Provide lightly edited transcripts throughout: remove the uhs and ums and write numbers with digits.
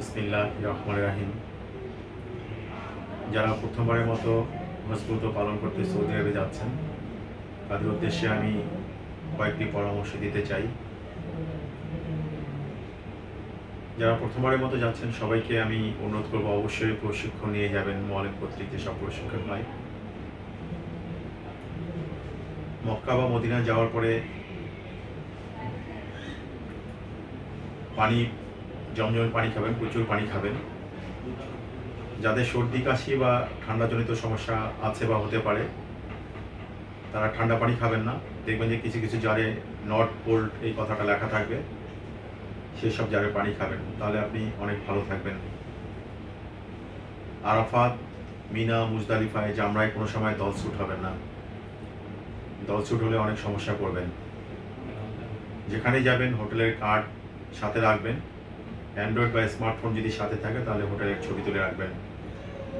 বিসমিল্লাহির রহমানির রহিম। যারা প্রথমবারের মতো হজ পালন করতে সৌদি আরবে যাচ্ছেন, তাদের উদ্দেশ্যে আমি কয়েকটি পরামর্শ দিতে চাই। যারা প্রথমবারের মতো যাচ্ছেন সবাইকে আমি অনুরোধ করব, অবশ্যই প্রশিক্ষণ নিয়ে যাবেন। মুআল্লিম কর্তৃক যেসব প্রশিক্ষণ হয়, মক্কা বা মদিনা যাওয়ার পরে পানি, জমজমের পানি খাবেন, প্রচুর পানি খাবেন। যাদের সর্দি কাশি বা ঠান্ডাজনিত সমস্যা আছে বা হতে পারে, তারা ঠান্ডা পানি খাবেন না। দেখবেন যে কিছু কিছু জারে নট কোল্ড এই কথাটা লেখা থাকবে, সেই সব জারে পানি খাবেন, তাহলে আপনি অনেক ভালো থাকবেন। আরাফাত, মিনা, মুজদালিফায়, জামরায় কোনো সময় দলছুট হবেন না। দলছুট হলে অনেক সমস্যা পড়বেন। যেখানেই যাবেন হোটেলের কার্ড সাথে রাখবেন। অ্যান্ড্রয়েড বা স্মার্টফোন যদি সাথে থাকে তাহলে হোটেলের ছবি তুলে রাখবেন,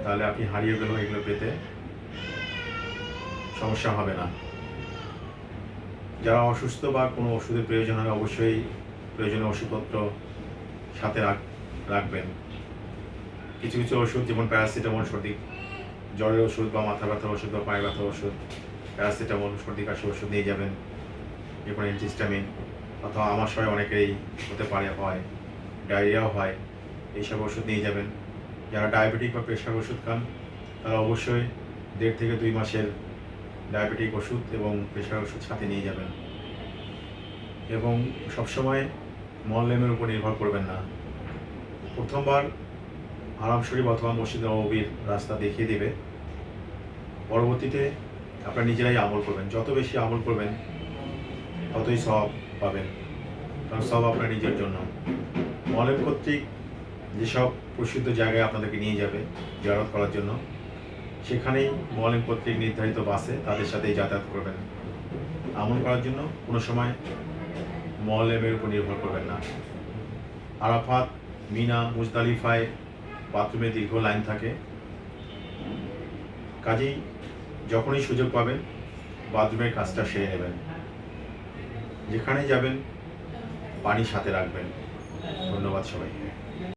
তাহলে আপনি হারিয়ে গেলেও এগুলো পেতে সমস্যা হবে না। যারা অসুস্থ বা কোনো ওষুধের প্রয়োজন হয়, অবশ্যই প্রয়োজনীয় ওষুধপত্র সাথে রাখবেন। কিছু কিছু ওষুধ, যেমন প্যারাসিটামল, সর্দি জ্বরের ওষুধ বা মাথা ব্যথার ওষুধ বা পায়ে ব্যথার ওষুধ, প্যারাসিটামল, সর্দি কাশির ওষুধ নিয়ে যাবেন। যেমন অ্যান্টিহিস্টামিন, অথবা আমার সময় অনেকেরই হতে পারে, হয় ডায়রিয়াও হয়, এইসব ওষুধ নিয়ে যাবেন। যারা ডায়াবেটিক বা প্রেশার ওষুধ খান, তারা অবশ্যই 1.5 থেকে 2 মাসের ডায়াবেটিক ওষুধ এবং প্রেশার ওষুধ সাথে নিয়ে যাবেন। এবং সবসময় মুআল্লিমের উপর নির্ভর করবেন না। প্রথমবার হারাম শরীফ অথবা মসজিদ নববীর রাস্তা দেখিয়ে দেবে, পরবর্তীতে আপনারা নিজেরাই আমল করবেন। যত বেশি আমল করবেন ততই সওয়াব পাবেন, কারণ সওয়াব আপনার নিজের জন্য। মুআল্লিম কর্তৃক যেসব প্রসিদ্ধ জায়গায় আপনাদেরকে নিয়ে যাবে জিয়ারত করার জন্য, সেখানেই মুআল্লিম কর্তৃক নির্ধারিত বাসে তাদের সাথেই যাতায়াত করবেন। আমল করার জন্য কোনো সময় মুআল্লিমের উপর নির্ভর করবেন না। আরাফাত, মিনা, মুজদালিফায় বাথরুমে দীর্ঘ লাইন থাকে, কাজেই যখনই সুযোগ পাবেন বাথরুমের কাজটা সেরে নেবেন। যেখানেই যাবেন পানি সাথে রাখবেন। ধন্যবাদ সবাইকে।